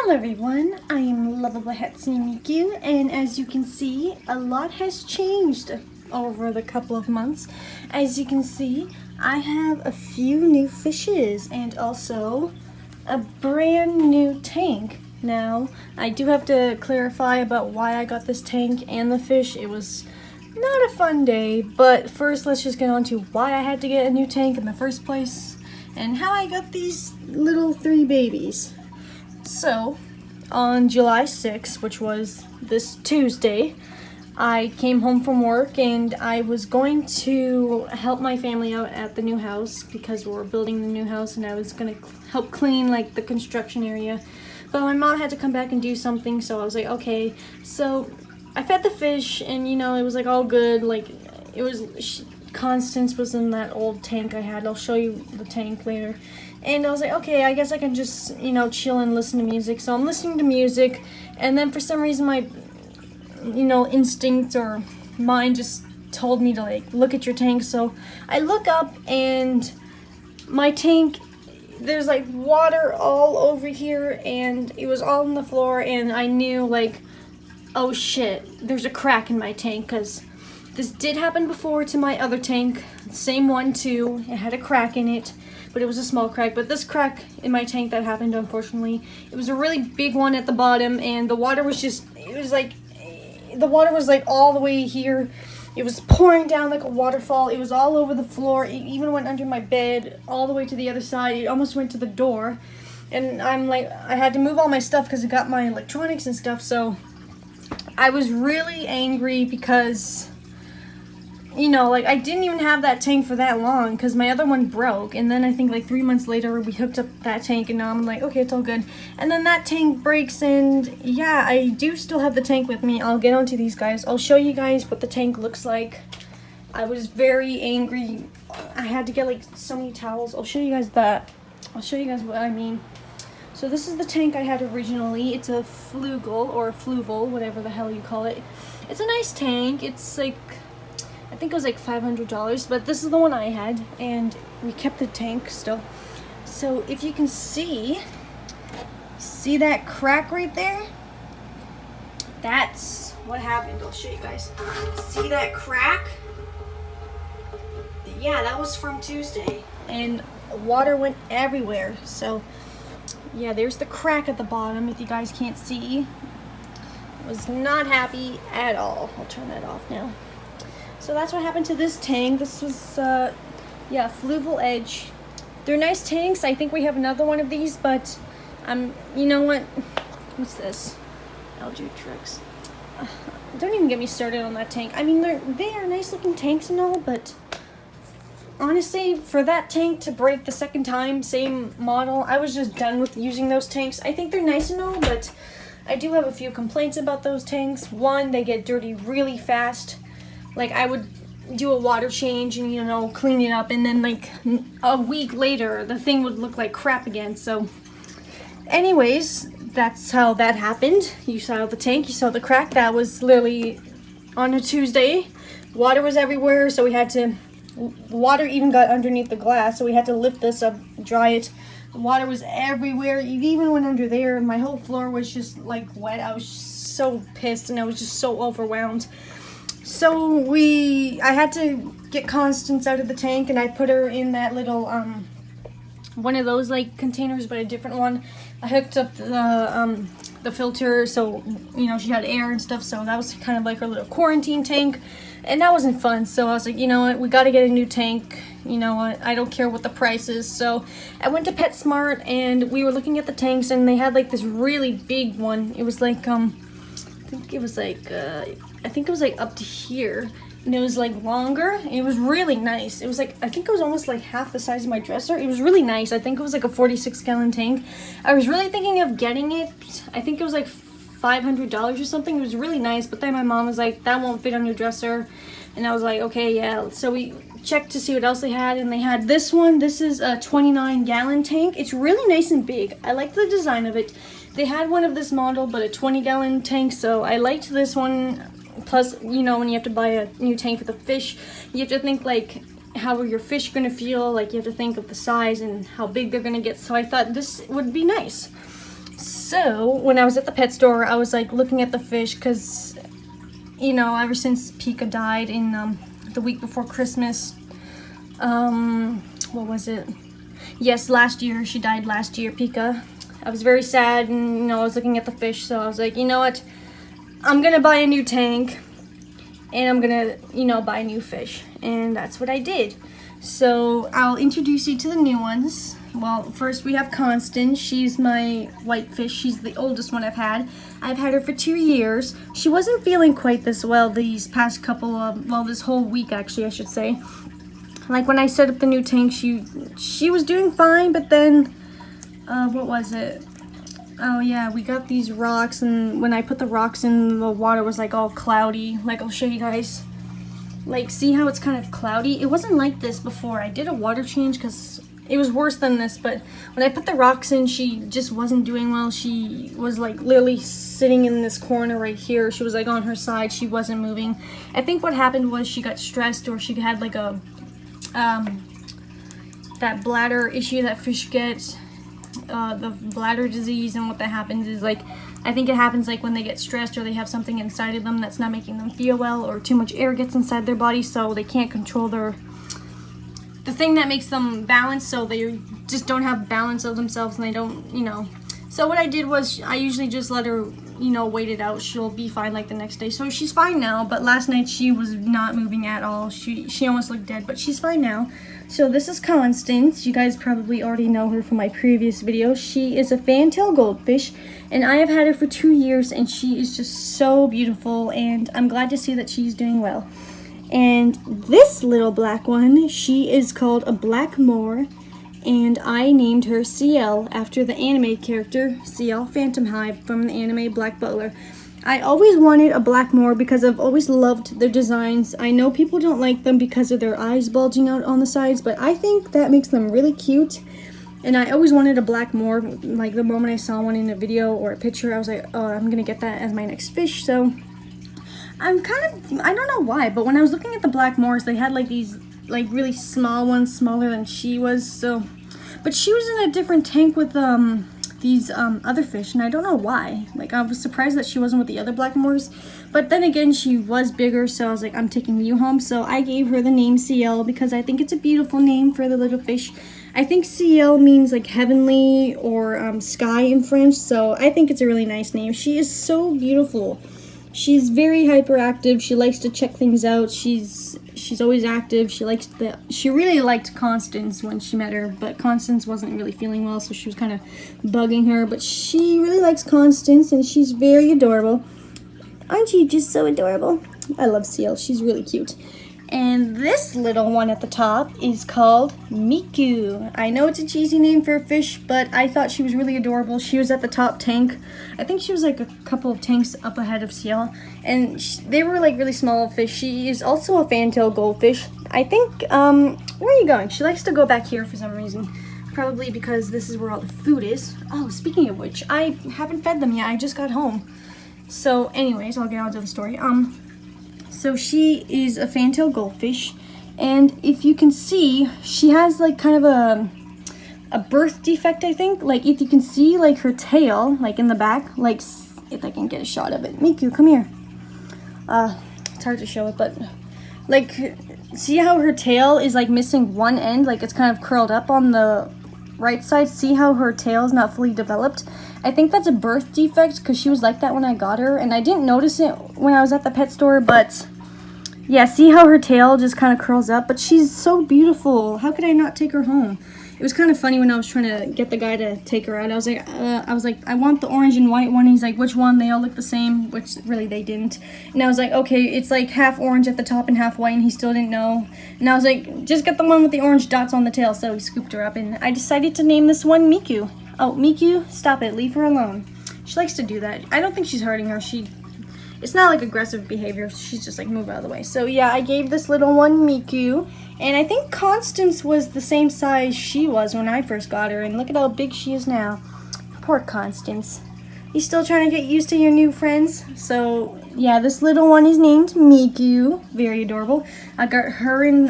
Hello everyone, I am Lovable Hatsune Miku, and as you can see, a lot has changed over the couple of months. As you can see, I have a few new fishes and also a brand new tank. Now, I do have to clarify about why I got this tank and the fish. It was not a fun day, but first let's just get on to why I had to get a new tank in the first place and how I got these little 3 babies. So, on July 6th, which was this Tuesday, I came home from work and I was going to help my family out at the new house because we're building the new house, and I was going to help clean like the construction area. But my mom had to come back and do something, so I was like, okay. So I fed the fish, and it was like all good. Like it was, Constance was in that old tank I had. I'll show you the tank later. And I was like, okay, I guess I can just, chill and listen to music. So I'm listening to music, and then for some reason my, instinct or mind just told me to like look at your tank. So I look up, and my tank, there's like water all over here, and it was all on the floor, and I knew like, oh shit, there's a crack in my tank, because this did happen before to my other tank, same one too. It had a crack in it, but it was a small crack. But this crack in my tank that happened, unfortunately, it was a really big one at the bottom, and the water was just, the water was like all the way here. It was pouring down like a waterfall. It was all over the floor. It even went under my bed, all the way to the other side. It almost went to the door. And I'm like, I had to move all my stuff because it got my electronics and stuff. So I was really angry because, I didn't even have that tank for that long because my other one broke. And then I think like 3 months later, we hooked up that tank, and now I'm like, okay, it's all good. And then that tank breaks, and yeah, I do still have the tank with me. I'll get onto these guys. I'll show you guys what the tank looks like. I was very angry. I had to get like so many towels. I'll show you guys that. I'll show you guys what I mean. So this is the tank I had originally. It's a Flugel or Fluval, whatever the hell you call it. It's a nice tank. It's like, I think it was like $500, but this is the one I had, and we kept the tank still. So if you can see that crack right there? That's what happened. I'll show you guys. See that crack? Yeah, that was from Tuesday, and water went everywhere. So yeah, there's the crack at the bottom, if you guys can't see. I was not happy at all. I'll turn that off now. So that's what happened to this tank. This was, Fluval Edge. They're nice tanks. I think we have another one of these, but, you know what? What's this? Algatrix. Don't even get me started on that tank. I mean, they are nice looking tanks and all, but honestly, for that tank to break the second time, same model, I was just done with using those tanks. I think they're nice and all, but I do have a few complaints about those tanks. One, they get dirty really fast. Like, I would do a water change and, clean it up, and then like a week later, the thing would look like crap again. So anyways, that's how that happened. You saw the tank, you saw the crack. That was literally on a Tuesday. Water was everywhere, so we had to, water even got underneath the glass, so we had to lift this up, dry it. The water was everywhere. It even went under there. My whole floor was just like wet. I was so pissed, and I was just so overwhelmed. So I had to get Constance out of the tank, and I put her in that little, one of those like containers, but a different one. I hooked up the filter, so, she had air and stuff, so that was kind of like her little quarantine tank, and that wasn't fun. So I was like, you know what, we gotta get a new tank. You know what, I don't care what the price is. So I went to PetSmart, and we were looking at the tanks, and they had like this really big one. It was like, I think it was like up to here, and it was like longer. It was really nice. It was like, I think it was almost like half the size of my dresser. It was really nice. I think it was like a 46-gallon tank. I was really thinking of getting it. I think it was like $500 or something. It was really nice, but then my mom was like, that won't fit on your dresser. And I was like, okay, yeah. So we checked to see what else they had, and they had this one. This is a 29-gallon tank. It's really nice and big. I like the design of it. They had one of this model, but a 20-gallon tank, so I liked this one. Plus, when you have to buy a new tank for the fish, you have to think like, how are your fish going to feel? Like, you have to think of the size and how big they're going to get. So I thought this would be nice. So when I was at the pet store, I was like looking at the fish because, you know, ever since Pika died in the week before Christmas, what was it? Yes, last year. She died last year, Pika. I was very sad, and you know, I was looking at the fish, so I was like, you know what? I'm gonna buy a new tank, and I'm gonna, you know, buy new fish, and that's what I did. So I'll introduce you to the new ones. Well, first we have Constance. She's my white fish. She's the oldest one I've had. I've had her for 2 years. She wasn't feeling quite this well these past couple of, well, this whole week actually, I should say. Like when I set up the new tank, she was doing fine, but then, what was it? Oh yeah, we got these rocks, and when I put the rocks in, the water was like all cloudy. Like, I'll show you guys. Like, see how it's kind of cloudy? It wasn't like this before. I did a water change because it was worse than this, but when I put the rocks in, she just wasn't doing well. She was like literally sitting in this corner right here. She was like on her side. She wasn't moving. I think what happened was she got stressed, or she had like a, that bladder issue that fish get, the bladder disease. And what that happens is, like, I think it happens like when they get stressed, or they have something inside of them that's not making them feel well, or too much air gets inside their body, so they can't control the thing that makes them balance, so they just don't have balance of themselves, and they don't, you know. So what I did was, I usually just let her, you know, wait it out. She'll be fine like the next day. So she's fine now, but last night she was not moving at all. She almost looked dead, but she's fine now. So this is Constance. You guys probably already know her from my previous video. She is a fantail goldfish, and I have had her for 2 years, and she is just so beautiful, and I'm glad to see that she's doing well. And this little black one, she is called a Blackmore, and I named her CL after the anime character CL Phantom Hive from the anime Black Butler. I always wanted a Blackmore because I've always loved their designs. I know people don't like them because of their eyes bulging out on the sides, but I think that makes them really cute. And I always wanted a Blackmore. Like, the moment I saw one in a video or a picture, I was like, oh, I'm gonna get that as my next fish. So I'm kind of, I don't know why, but when I was looking at the Blackmores, they had like these like really small ones, smaller than she was. So, but she was in a different tank with these other fish, and I don't know why. Like, I was surprised that she wasn't with the other Blackmores, but then again, she was bigger, so I was like, I'm taking you home. So I gave her the name CL because I think it's a beautiful name for the little fish. I think CL means like heavenly or sky in French, so I think it's a really nice name. She is so beautiful. She's very hyperactive. She likes to check things out. She's always active. She really liked Constance when she met her, but Constance wasn't really feeling well, so she was kind of bugging her. But she really likes Constance, and she's very adorable. Aren't you just so adorable? I love CL. She's really cute. And this little one at the top is called Miku. I know it's a cheesy name for a fish, but I thought she was really adorable. She was at the top tank. I think she was like a couple of tanks up ahead of CL. And they were like really small fish. She is also a fantail goldfish. I think, where are you going? She likes to go back here for some reason. Probably because this is where all the food is. Oh, speaking of which, I haven't fed them yet. I just got home. So anyways, I'll get on to the story. So she is a fantail goldfish, and if you can see, she has like kind of a birth defect, I think. Like, if you can see like her tail, like in the back, like, if I can get a shot of it. Miku, come here. It's hard to show it, but like, see how her tail is like missing one end, like it's kind of curled up on the right side. See how her tail is not fully developed? I think that's a birth defect because she was like that when I got her, and I didn't notice it when I was at the pet store, but yeah, see how her tail just kind of curls up? But she's so beautiful. How could I not take her home? It was kind of funny when I was trying to get the guy to take her out. I was like, I want the orange and white one. He's like, which one? They all look the same, which really they didn't. And I was like, okay, it's like half orange at the top and half white, and he still didn't know. And I was like, just get the one with the orange dots on the tail. So he scooped her up, and I decided to name this one Miku. Oh, Miku, stop it. Leave her alone. She likes to do that. I don't think she's hurting her. It's not like aggressive behavior. She's just like, move out of the way. So yeah, I gave this little one Miku. And I think Constance was the same size she was when I first got her. And look at how big she is now. Poor Constance. You still trying to get used to your new friends? So yeah, this little one is named Miku. Very adorable. I got her and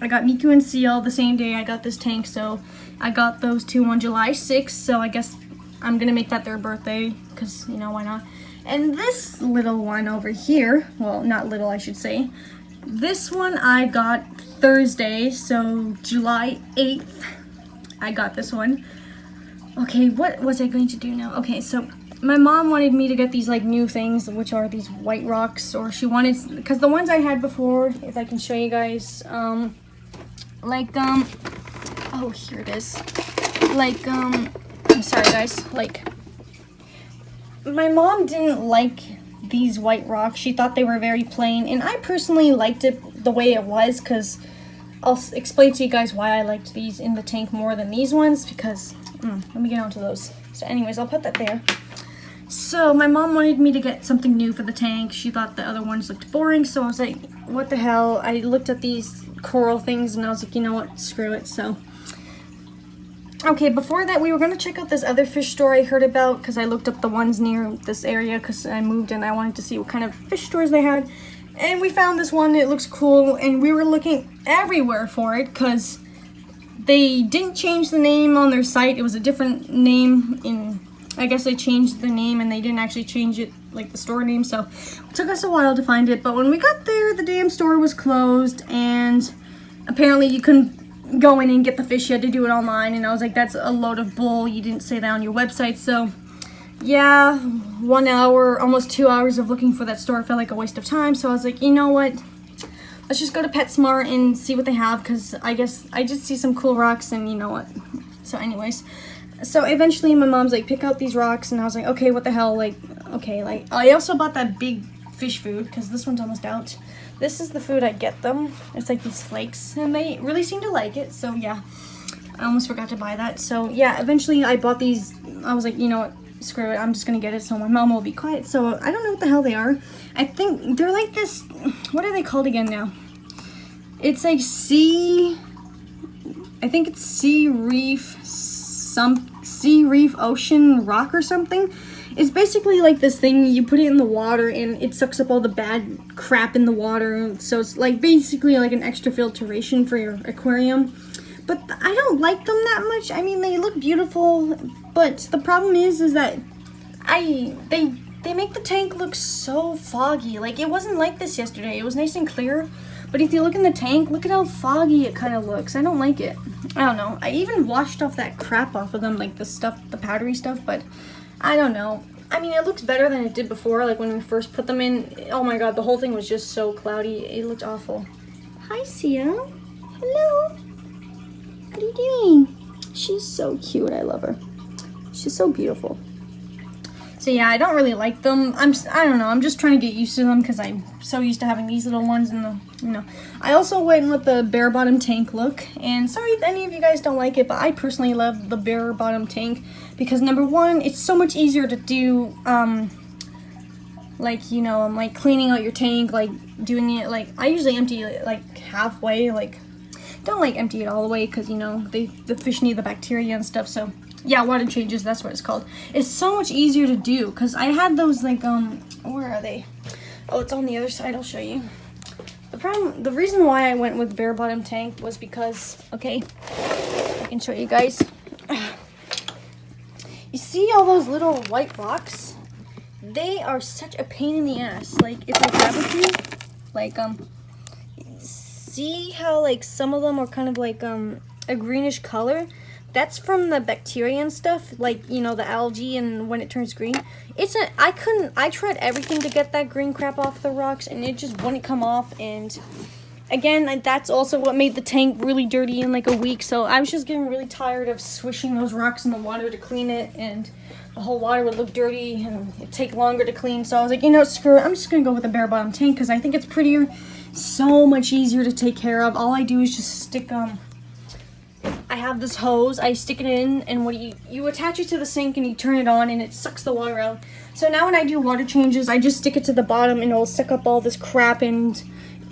I got Miku and CL the same day I got this tank. So I got those two on July 6th. So I guess I'm gonna make that their birthday, because, you know, why not? And this little one over here, well, not little, I should say, this one I got Thursday, so July 8th, I got this one. Okay, what was I going to do now? Okay, so my mom wanted me to get these like new things, which are these white rocks, or she wanted, because the ones I had before, if I can show you guys, oh, here it is. Like, I'm sorry guys, like, my mom didn't like these white rocks. She thought they were very plain, and I personally liked it the way it was, because I'll explain to you guys why I liked these in the tank more than these ones, because, let me get onto those. So anyways, I'll put that there. So my mom wanted me to get something new for the tank. She thought the other ones looked boring, so I was like, what the hell? I looked at these coral things, and I was like, you know what, screw it, so. Okay, before that, we were going to check out this other fish store I heard about, because I looked up the ones near this area, because I moved and I wanted to see what kind of fish stores they had. And we found this one, it looks cool, and we were looking everywhere for it, because they didn't change the name on their site. It was a different name in, I guess they changed the name, and they didn't actually change it, like the store name, so it took us a while to find it. But when we got there, the damn store was closed, and apparently you couldn't go in and get the fish, you had to do it online, and I was like, that's a load of bull, you didn't say that on your website. So yeah, 1 hour, almost 2 hours of looking for that store felt like a waste of time, so I was like, you know what, let's just go to PetSmart and see what they have, because I guess I just see some cool rocks, and you know what. So anyways, so eventually my mom's like, pick out these rocks, and I was like, okay, what the hell, like, okay, like, I also bought that big fish food, because this one's almost out. This is the food I get them. It's like these flakes, and they really seem to like it, so yeah. I almost forgot to buy that. So yeah, eventually I bought these. I was like, you know what, screw it, I'm just gonna get it so my mom will be quiet. So I don't know what the hell they are. I think they're like this, what are they called again now? It's like I think it's sea reef ocean rock or something. It's basically like this thing, you put it in the water and it sucks up all the bad crap in the water. So it's like basically like an extra filtration for your aquarium. But I don't like them that much. I mean, they look beautiful, but the problem is that they make the tank look so foggy. Like, it wasn't like this yesterday. It was nice and clear. But if you look in the tank, look at how foggy it kind of looks. I don't like it. I don't know. I even washed off that crap off of them, like the stuff, the powdery stuff, but I don't know. I mean, it looks better than it did before, like when we first put them in. Oh my god, the whole thing was just so cloudy. It looked awful. Hi, Sia. Hello. What are you doing? She's so cute. I love her. She's so beautiful. So yeah, I don't really like them. I don't know. I'm just trying to get used to them because I'm so used to having these little ones in the, you know. I also went with the bare bottom tank look, and sorry if any of you guys don't like it, but I personally love the bare bottom tank because number one, it's so much easier to do, like, you know, like cleaning out your tank, like doing it, like I usually empty it like halfway, like don't like empty it all the way because, you know, the fish need the bacteria and stuff. So yeah, water changes, that's what it's called. It's so much easier to do because I had those like, where are they? Oh, it's on the other side, I'll show you. The reason why I went with bare bottom tank was because, okay, I can show you guys. You see all those little white rocks? They are such a pain in the ass. Like, if I grab a few, like, see how like some of them are kind of like a greenish color? That's from the bacteria and stuff, like, you know, the algae and when it turns green. I tried everything to get that green crap off the rocks and it just wouldn't come off. And again, that's also what made the tank really dirty in like a week. So I was just getting really tired of swishing those rocks in the water to clean it, and the whole water would look dirty and it'd take longer to clean. So I was like, you know, screw it, I'm just gonna go with a bare bottom tank because I think it's prettier, so much easier to take care of. All I do is just stick I have this hose, I stick it in, and when you attach it to the sink and you turn it on and it sucks the water out. So now when I do water changes, I just stick it to the bottom and it'll suck up all this crap, and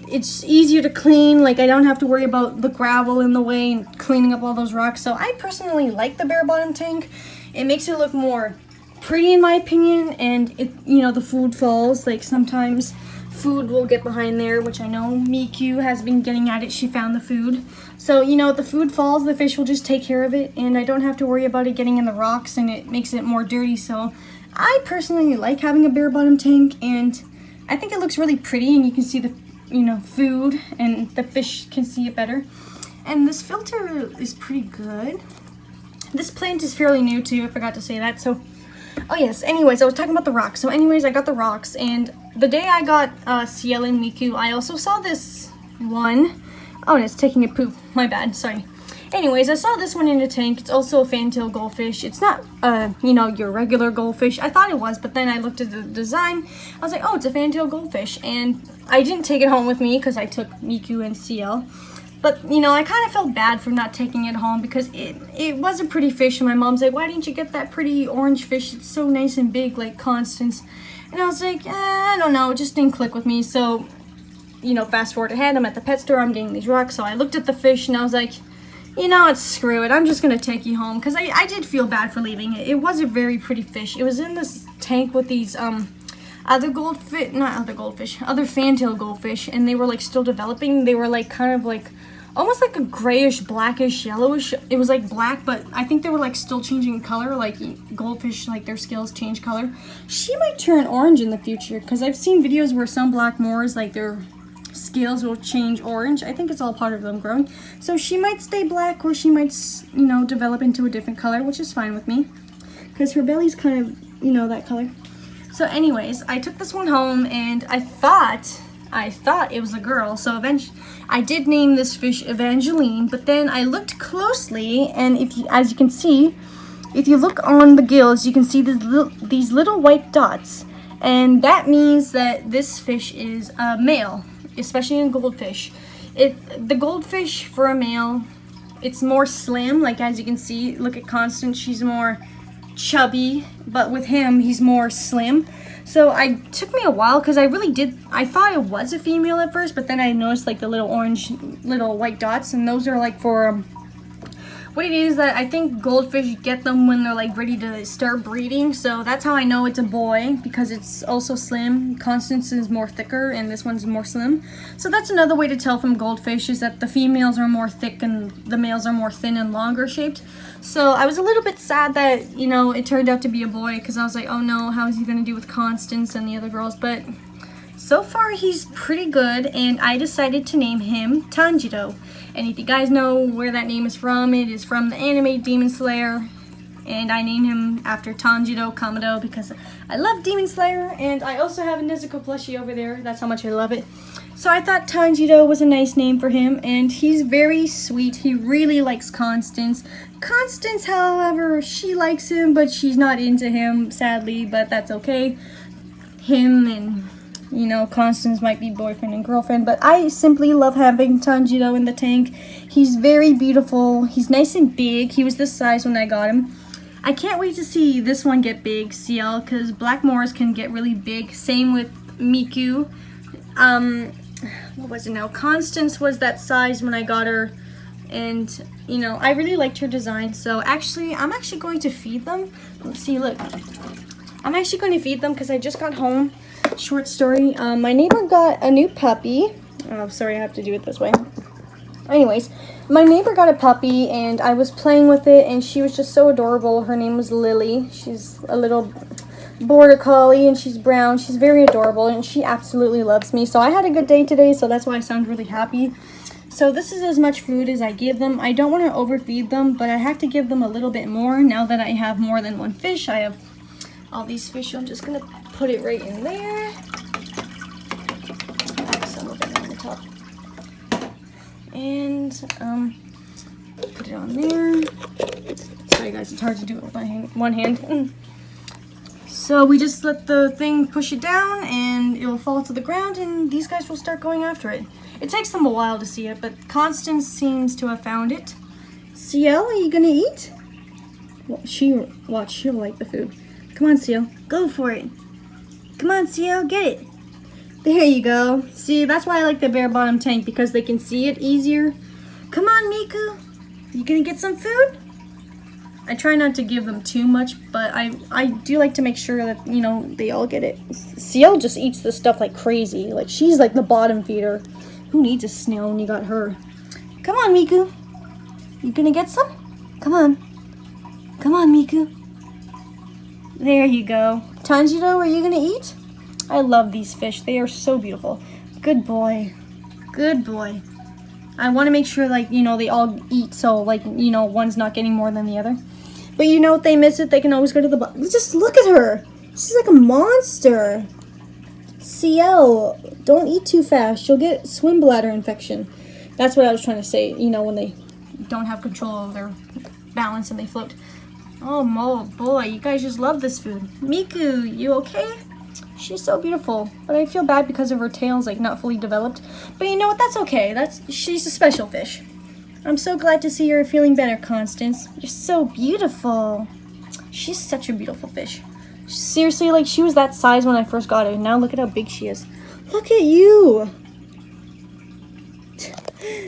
it's easier to clean. Like, I don't have to worry about the gravel in the way and cleaning up all those rocks. So I personally like the bare bottom tank. It makes it look more pretty in my opinion, and it, you know, the food falls. Like sometimes food will get behind there, which I know Miku has been getting at it. She found the food. So, you know, if the food falls, the fish will just take care of it, and I don't have to worry about it getting in the rocks, and it makes it more dirty. So I personally like having a bare bottom tank, and I think it looks really pretty, and you can see the, you know, food, and the fish can see it better. And this filter is pretty good. This plant is fairly new too, I forgot to say that. So, oh yes, anyways, I was talking about the rocks. So anyways, I got the rocks, and the day I got Ciel and Miku, I also saw this one. Oh, and it's taking a poop. My bad, sorry. Anyways, I saw this one in the tank. It's also a fantail goldfish. It's not, you know, your regular goldfish. I thought it was, but then I looked at the design. I was like, oh, it's a fantail goldfish. And I didn't take it home with me because I took Miku and Ciel. But, you know, I kind of felt bad for not taking it home because it was a pretty fish. And my mom's like, why didn't you get that pretty orange fish? It's so nice and big, like Constance. And I was like, I don't know. It just didn't click with me. So, you know, fast forward ahead. I'm at the pet store. I'm getting these rocks. So I looked at the fish and I was like, you know what, screw it. I'm just going to take you home. Because I did feel bad for leaving it. It was a very pretty fish. It was in this tank with these, other fantail goldfish, and they were like still developing. They were like kind of like almost like a grayish, blackish, yellowish. It was like black, but I think they were like still changing color, like goldfish, like their scales change color. She might turn orange in the future because I've seen videos where some black moors, like their scales will change orange. I think it's all part of them growing. So she might stay black, or she might, you know, develop into a different color, which is fine with me because her belly's kind of, you know, that color. So anyways, I took this one home, and I thought it was a girl. So eventually, I did name this fish Evangeline, but then I looked closely, and as you can see, if you look on the gills, you can see these little white dots, and that means that this fish is a male, especially in goldfish. The goldfish for a male, it's more slim, like as you can see. Look at Constance, she's more chubby, but with him he's more slim. So it took me a while because I thought it was a female at first, but then I noticed like the little orange, little white dots, and those are like for what it is that I think goldfish get them when they're like ready to start breeding. So that's how I know it's a boy, because it's also slim. Constance is more thicker and this one's more slim. So that's another way to tell from goldfish, is that the females are more thick and the males are more thin and longer shaped. So I was a little bit sad that, you know, it turned out to be a boy, because I was like, oh no, how is he going to do with Constance and the other girls? But so far he's pretty good, and I decided to name him Tanjiro. And if you guys know where that name is from, it is from the anime Demon Slayer. And I named him after Tanjiro Kamado because I love Demon Slayer, and I also have a Nezuko plushie over there. That's how much I love it. So I thought Tanjiro was a nice name for him, and he's very sweet. He really likes Constance. Constance, however, she likes him, but she's not into him, sadly, but that's okay. Him and, you know, Constance might be boyfriend and girlfriend, but I simply love having Tanjiro in the tank. He's very beautiful. He's nice and big. He was this size when I got him. I can't wait to see this one get big, Ciel, because black moors can get really big. Same with Miku. What was it now? Constance was that size when I got her, and, you know, I really liked her design. So actually, I'm actually going to feed them. Let's see, look. I'm actually going to feed them because I just got home. Short story. My neighbor got a new puppy. Oh, sorry, I have to do it this way. Anyways, my neighbor got a puppy, and I was playing with it, and she was just so adorable. Her name was Lily. She's a little border collie, and she's brown. She's very adorable, and she absolutely loves me. So I had a good day today, so that's why I sound really happy. So this is as much food as I give them. I don't want to overfeed them, but I have to give them a little bit more now that I have more than one fish. I have all these fish. I'm just going to put it right in there. Add some of it on the top. And put it on there. Sorry guys, it's hard to do it with my one hand. So we just let the thing push it down, and it will fall to the ground, and these guys will start going after it. It takes them a while to see it, but Constance seems to have found it. Ciel, are you gonna eat? She'll like the food. Come on, Ciel, go for it. Come on, Ciel, get it. There you go. See, that's why I like the bare bottom tank, because they can see it easier. Come on, Miku. You gonna get some food? I try not to give them too much, but I do like to make sure that, you know, they all get it. Ciel just eats this stuff like crazy. Like, she's like the bottom feeder. Who needs a snail when you got her? Come on, Miku. You gonna get some? Come on. Come on, Miku. There you go. Tanjiro, are you gonna eat? I love these fish. They are so beautiful. Good boy. Good boy. I want to make sure, like, you know, they all eat, so, like, you know, one's not getting more than the other. But, you know, if they miss it, they can always go to the bottom. Just look at her. She's like a monster. Ciel, don't eat too fast. You'll get swim bladder infection. That's what I was trying to say, you know, when they don't have control of their balance and they float. Oh, boy, you guys just love this food. Miku, you okay? She's so beautiful, but I feel bad because of her tail's like not fully developed. But you know what? That's okay. She's a special fish. I'm so glad to see you're feeling better, Constance. You're so beautiful. She's such a beautiful fish. Seriously, like, she was that size when I first got her. Now look at how big she is. Look at you.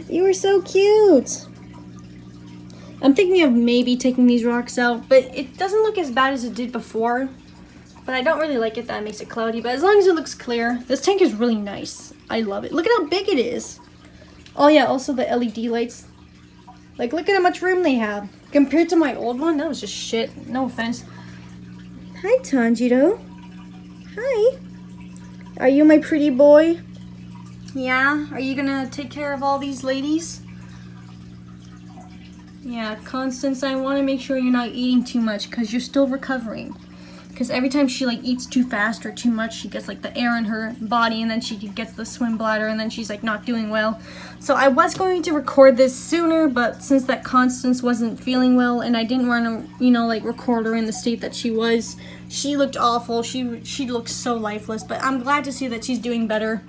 You are so cute. I'm thinking of maybe taking these rocks out, but it doesn't look as bad as it did before. But I don't really like it that it makes it cloudy. But as long as it looks clear, this tank is really nice. I love it. Look at how big it is. Oh yeah, also the LED lights. Like, look at how much room they have. Compared to my old one, that was just shit. No offense. Hi, Tanjiro. Hi. Are you my pretty boy? Yeah? Are you gonna take care of all these ladies? Yeah, Constance, I want to make sure you're not eating too much because you're still recovering. Because every time she like eats too fast or too much, she gets like the air in her body, and then she gets the swim bladder, and then she's like not doing well. So I was going to record this sooner, but since that Constance wasn't feeling well, and I didn't want to, you know, like record her in the state that she was, she looked awful. She looked so lifeless. But I'm glad to see that she's doing better.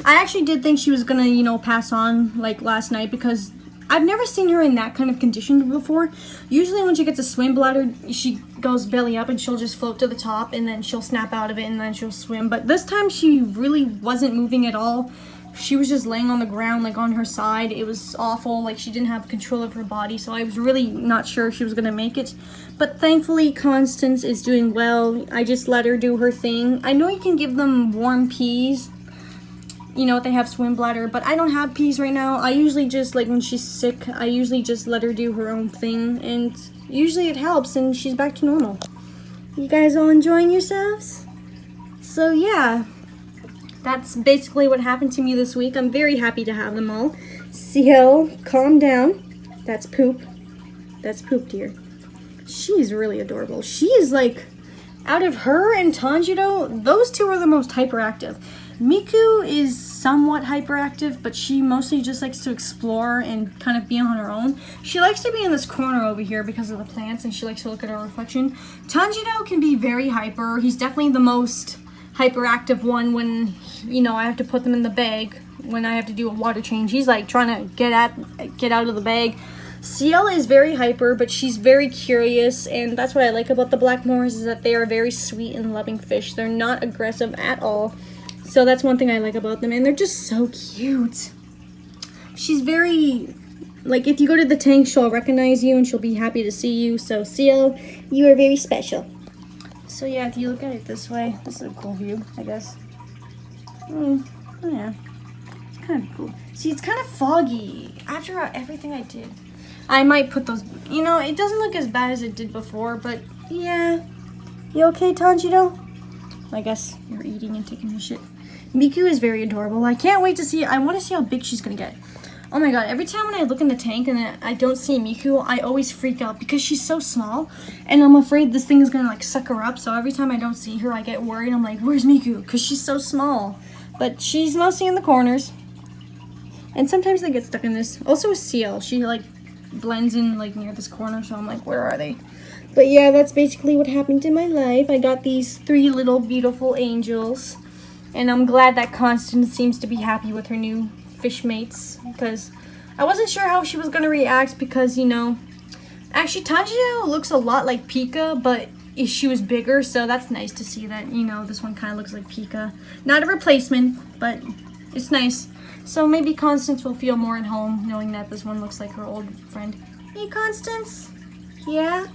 I actually did think she was gonna, you know, pass on like last night because I've never seen her in that kind of condition before. Usually when she gets a swim bladder, she goes belly up and she'll just float to the top and then she'll snap out of it and then she'll swim. But this time she really wasn't moving at all. She was just laying on the ground, like on her side. It was awful. Like, she didn't have control of her body, so I was really not sure she was gonna make it. But thankfully Constance is doing well. I just let her do her thing. I know you can give them warm peas, you know, if they have swim bladder, but I don't have peas right now. I usually just, like, when she's sick, I usually just let her do her own thing, and usually it helps and she's back to normal. You guys all enjoying yourselves? So yeah, that's basically what happened to me this week. I'm very happy to have them all. Ciel, calm down. That's poop. That's poop, dear. She's really adorable. She is like, out of her and Tanjiro, those two are the most hyperactive. Miku is somewhat hyperactive, but she mostly just likes to explore and kind of be on her own. She likes to be in this corner over here because of the plants, and she likes to look at her reflection. Tanjiro can be very hyper. He's definitely the most hyperactive one when, you know, I have to put them in the bag when I have to do a water change. He's like trying to get out of the bag. Ciel is very hyper, but she's very curious, and that's what I like about the Blackmores, is that they are very sweet and loving fish. They're not aggressive at all. So that's one thing I like about them, and they're just so cute. She's very, like, if you go to the tank, she'll recognize you and she'll be happy to see you. So Ciel, you are very special. So yeah, if you look at it this way, this is a cool view, I guess. Oh yeah, it's kind of cool. See, it's kind of foggy after everything I did. I might put those, you know, it doesn't look as bad as it did before, but yeah. You okay, Tanjiro? I guess you're eating and taking your shit. Miku is very adorable. I can't wait to see, I want to see how big she's gonna get. Oh my god, every time when I look in the tank and I don't see Miku, I always freak out because she's so small, and I'm afraid this thing is gonna like suck her up. So every time I don't see her, I get worried. I'm like, where's Miku? Because she's so small. But she's mostly in the corners, and sometimes they get stuck in this. Also a Ciel, she like blends in like near this corner, so I'm like, where are they? But yeah, that's basically what happened in my life. I got these 3 little beautiful angels, and I'm glad that Constance seems to be happy with her new fish mates, because I wasn't sure how she was going to react, because, you know, actually Tanjiro looks a lot like Pika, but she was bigger, so that's nice to see that, you know, this one kind of looks like Pika. Not a replacement, but it's nice. So maybe Constance will feel more at home knowing that this one looks like her old friend. Hey, Constance? Yeah?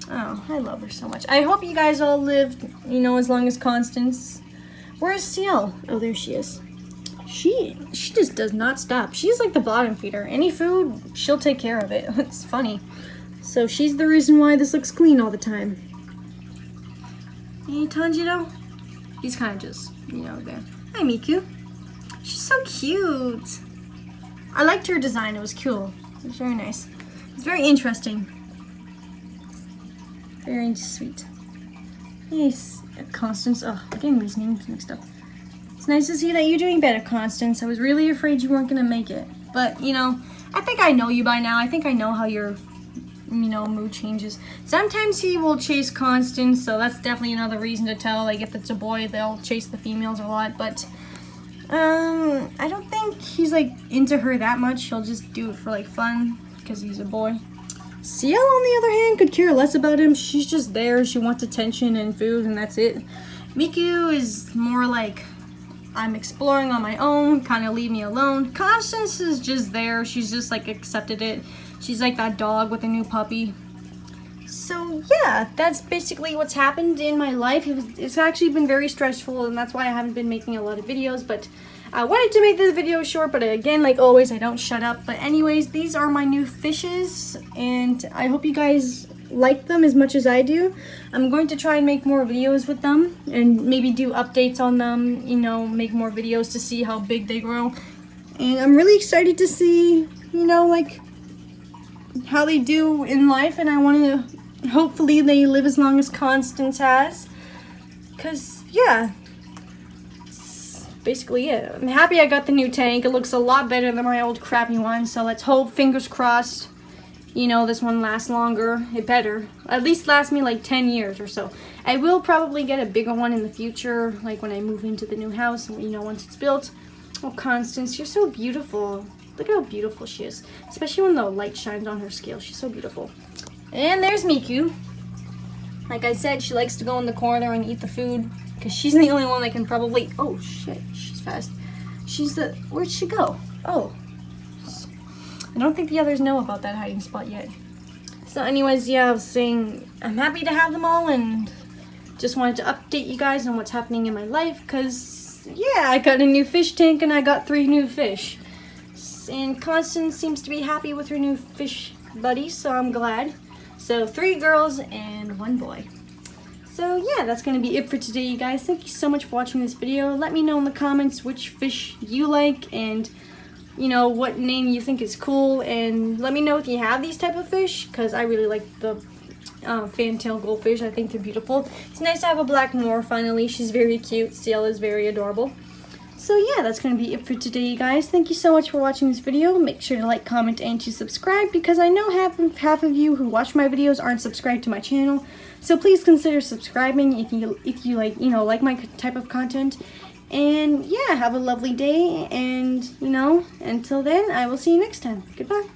Oh, I love her so much. I hope you guys all lived, you know, as long as Constance. Where's Ciel? Oh, there she is. She just does not stop. She's like the bottom feeder. Any food, she'll take care of it. It's funny. So she's the reason why this looks clean all the time. Hey, Tanjiro? He's kind of just, you know, there. Hi, Miku. She's so cute. I liked her design. It was cool. It was very nice. It's very interesting. Very sweet. Hey, Constance. Oh, I'm getting these names mixed up. It's nice to see that you're doing better, Constance. I was really afraid you weren't going to make it. But, you know, I think I know you by now. I think I know how your, you know, mood changes. Sometimes he will chase Constance, so that's definitely another reason to tell. Like, if it's a boy, they'll chase the females a lot. But, I don't think he's, like, into her that much. He'll just do it for, like, fun because he's a boy. Ciel, on the other hand, could care less about him. She's just there. She wants attention and food, and that's it. Miku is more like, I'm exploring on my own, kind of leave me alone. Constance is just there. She's just like accepted it. She's like that dog with a new puppy. So yeah, that's basically what's happened in my life. It's actually been very stressful, and that's why I haven't been making a lot of videos. But I wanted to make this video short, but again, like always, I don't shut up. But anyways, these are my new fishes, and I hope you guys like them as much as I do. I'm going to try and make more videos with them and maybe do updates on them, you know, make more videos to see how big they grow. And I'm really excited to see, you know, like how they do in life, and I want to, hopefully they live as long as Constance has, because yeah, that's basically it. I'm happy I got the new tank. It looks a lot better than my old crappy one, so let's hope, fingers crossed, you know, this one lasts longer. It better at least last me like 10 years or so. I will probably get a bigger one in the future, like when I move into the new house, you know, once it's built. Oh, Constance, you're so beautiful. Look at how beautiful she is, especially when the light shines on her scale. She's so beautiful. And there's Miku. Like I said, she likes to go in the corner and eat the food because she's the only one that can probably, oh shit, she's fast. She's the, where'd she go? Oh, I don't think the others know about that hiding spot yet. So anyways, yeah, I was saying I'm happy to have them all, and just wanted to update you guys on what's happening in my life, because yeah, I got a new fish tank and I got 3 new fish. And Constance seems to be happy with her new fish buddies, so I'm glad. So 3 girls and 1 boy. So yeah, that's going to be it for today, you guys. Thank you so much for watching this video. Let me know in the comments which fish you like, and you know, what name you think is cool, and let me know if you have these type of fish, because I really like the fantail goldfish. I think they're beautiful. It's nice to have a black moor finally. She's very cute. Ciel is very adorable. So yeah, that's going to be it for today, you guys. Thank you so much for watching this video. Make sure to like, comment, and to subscribe, because I know half of you who watch my videos aren't subscribed to my channel. So please consider subscribing if you like, you know, like my type of content. And yeah, have a lovely day, and you know, until then, I will see you next time. Goodbye.